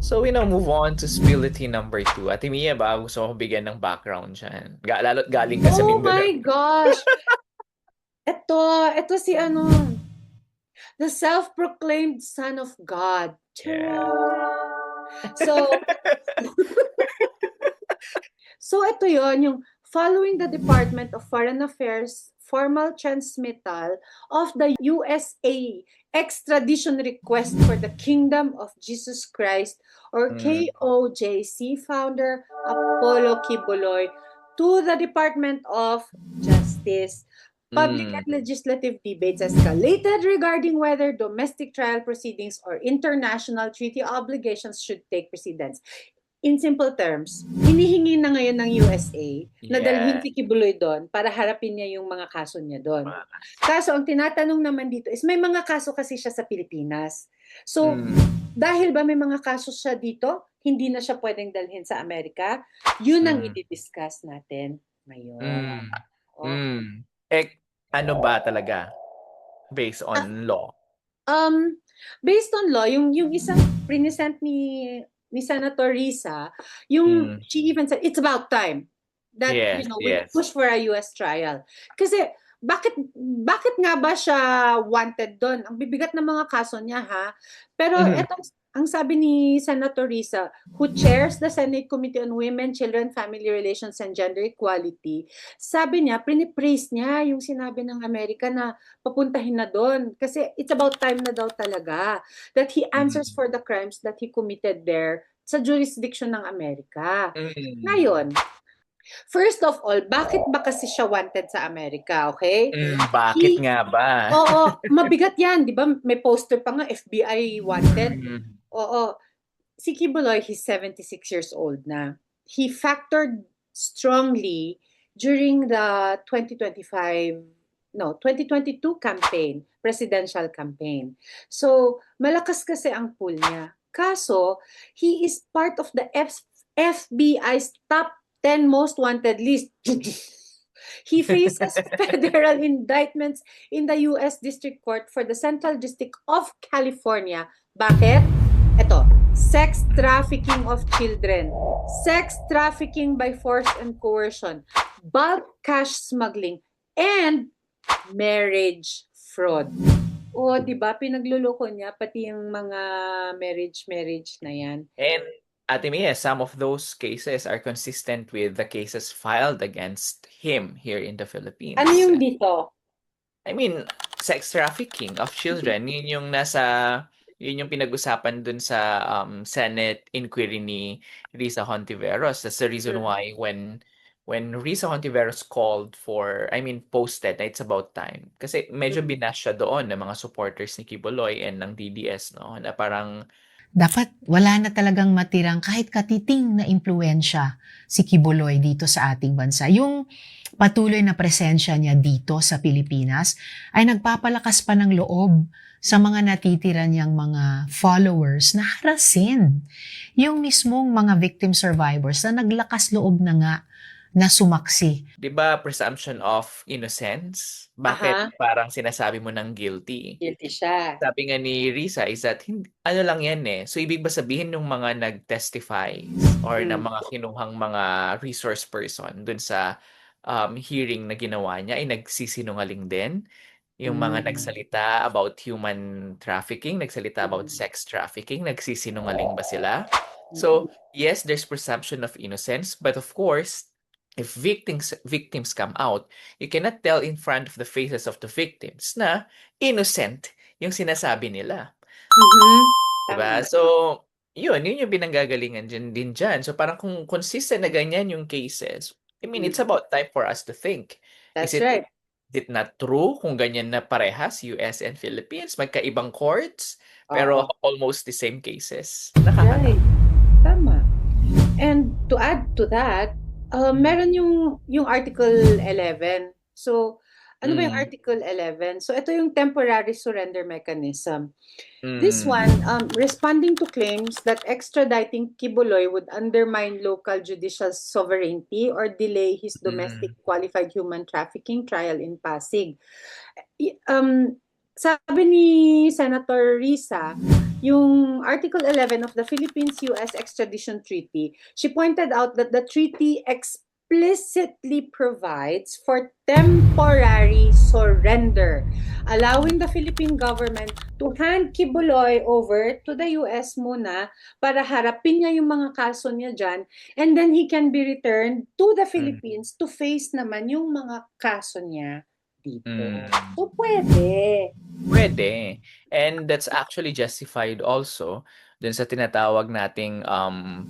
So we now move on to spill the tea number 2. Ate Mia ba, gusto ko bigyan ng background dyan. Lalo't galing ka sa Oh Mindanao. my gosh! Ito si ano, the self-proclaimed son of God. Yeah. Charot! So, so ito yon yung following the Department of Foreign Affairs formal transmittal of the USA extradition request for the Kingdom of Jesus Christ or Mm, KOJC founder Apollo Kibuloy to the Department of Justice. Public mm. and legislative debates escalated regarding whether domestic trial proceedings or international treaty obligations should take precedence. In simple terms, hinihingi na ngayon ng USA na dalhin Yeah. si Kibuloy doon para harapin niya yung mga kaso niya doon. Mga Kaso ang tinatanong naman dito is may mga kaso kasi siya sa Pilipinas. So, Mm, dahil ba may mga kaso siya dito, hindi na siya pwedeng dalhin sa Amerika? Yun ang mm, i-discuss natin ngayon. mm, Oh. mm. Eh, ano ba talaga? Based Ah, on law. um, based on law, yung isang present ni Senator Risa, yung Mm. she even said it's about time that Yes, we yes. push for a US trial. Kasi bakit nga ba siya wanted doon? Ang bibigat ng mga kaso niya ha. Pero Mhm. etong ang sabi ni Senator Risa, who chairs the Senate Committee on Women, Children, Family Relations, and Gender Equality, sabi niya, prinipraise niya yung sinabi ng Amerika na papuntahin na doon. Kasi it's about time na daw talaga that he answers Mm. for the crimes that he committed there sa jurisdiction ng Amerika. Mm. Ngayon, first of all, bakit ba kasi siya wanted sa Amerika, okay? Bakit He, nga ba? oo, mabigat yan, di ba? May poster pa nga, FBI wanted. Mm. Oo, si Kibuloy, he's 76 years old na. He factored strongly during the 2025, no, 2022 campaign, presidential campaign. So, malakas kasi ang pool niya. Kaso, he is part of the FBI's top 10 most wanted list. He faces federal indictments in the U.S. District Court for the Central District of California. Bakit? Ito, sex trafficking of children, sex trafficking by force and coercion, bulk cash smuggling, and marriage fraud. O, di ba, pinagluloko niya pati yung mga marriage na yan. And Ate Mia, some of those cases are consistent with the cases filed against him here in the Ano Philippines. yung dito? I mean, sex trafficking of children, yun yung pinag-usapan dun sa Senate inquiry ni Risa Hontiveros. That's the reason why when Risa Hontiveros called for, I mean, posted na it's about time. Kasi medyo Mm. binash siya doon ng mga supporters ni Kibuloy and ng DDS, no? Na parang, Dapat wala na talagang matirang kahit katiting na impluensya si Kibuloy dito sa ating bansa. Yung patuloy na presensya niya dito sa Pilipinas ay nagpapalakas pa ng loob sa mga natitira niyang mga followers na harasin yung mismong mga victim survivors na naglakas loob na nga na sumaksi. di ba, presumption of innocence? Aha, Bakit parang sinasabi mo ng guilty? guilty siya. Sabi nga ni Risa is that ano lang yan eh. So ibig ba sabihin ng mga nag-testify or ng Mm. mga kinuhang mga resource person dun sa hearing na ginawa niya ay nagsisinungaling din? Yung mga Mm. nagsalita about human trafficking, nagsalita about Mm. sex trafficking, nagsisinungaling ba sila? Mm. So, yes, there's presumption of innocence, but of course, if victims come out, you cannot tell in front of the faces of the victims na innocent yung sinasabi nila. Mhm. Diba? Tama. So, yun yung pinanggagalingan din dyan. So, parang kung consistent na ganyan yung cases, I mean, it's Mm. about time for us to think. Is That's it right. is it not true kung ganyan na parehas, US and Philippines, magkaibang courts, pero Oo. almost the same cases? Right. Nakakalungkot. Tama. And to add to that, Mm. meron yung Article 11. So, ano ba yung Mm. Article 11? So, ito yung temporary surrender mechanism. This Mm. one, responding to claims that extraditing Kibuloy would undermine local judicial sovereignty or delay his domestic Mm. qualified human trafficking trial in Pasig. Sabi ni Senator Risa, yung Article 11 of the Philippines-US Extradition Treaty, she pointed out that the treaty explicitly provides for temporary surrender, allowing the Philippine government to hand Kibuloy over to the US muna para harapin niya yung mga kaso niya dyan, and then he can be returned to the Philippines to face naman yung mga kaso niya dito. So, pwede. Pwede. And that's actually justified also dun sa tinatawag nating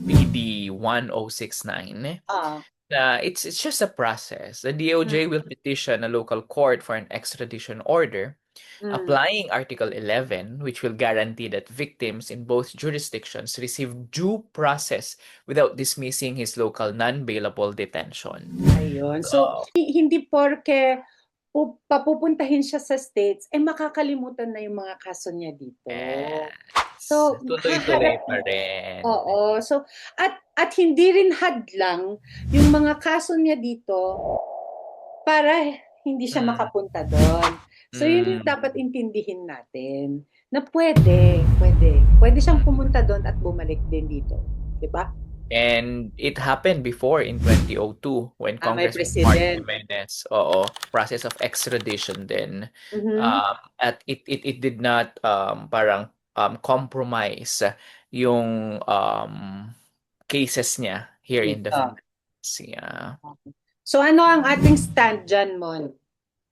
PD 1069 Ah, na it's just a process. The DOJ will petition a local court for an extradition order applying Article 11, which will guarantee that victims in both jurisdictions receive due process without dismissing his local non-bailable detention. ayun. So, hindi porke papupuntahin siya sa States, makakalimutan na yung mga kaso niya dito. Yes. So, tuloy-tuloy pa rin. Oo. So, at hindi rin hadlang yung mga kaso niya dito para hindi siya makapunta doon. So, yun yung dapat intindihin natin. Na pwede siyang pumunta doon at bumalik din dito. 'Di ba? And it happened before in 2002 when may Congressman president. Martin Jimenez, process of extradition din. Mhm. At it did not parang compromise yung cases niya here in the Dito. Philippines. Yeah. So, ano ang ating stand dyan, Mon?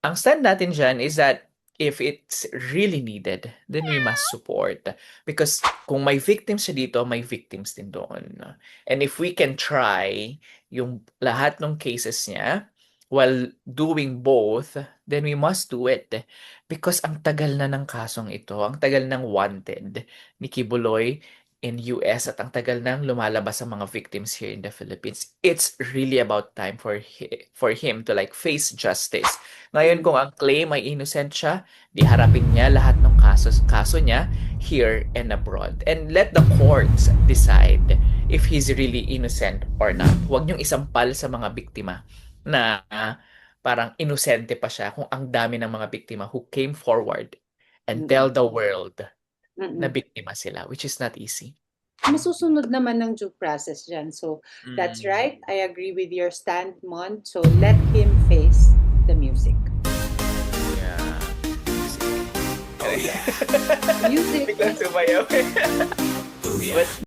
Ang stand natin dyan is that if it's really needed, then we must support. Because kung may victims siya dito, may victims din doon. And if we can try yung lahat ng cases niya while doing both, then we must do it. Because ang tagal na ng kasong ito, ang tagal ng wanted ni Kibuloy in US at ang tagal nang lumalabas sa mga victims here in the Philippines. It's really about time for him to like face justice. Ngayon kung ang claim ay innocent siya, di harapin niya lahat ng kaso niya here and abroad. And let the courts decide if he's really innocent or not. Huwag niyong isampal sa mga biktima na parang inosente pa siya kung ang dami ng mga biktima who came forward and tell the world na biktima sila, which is not easy. Masusunod naman ng due process dyan. So, that's right. I agree with your stand, Mon. So, let him face the music. Yeah. Music. Biglang sumayaw. But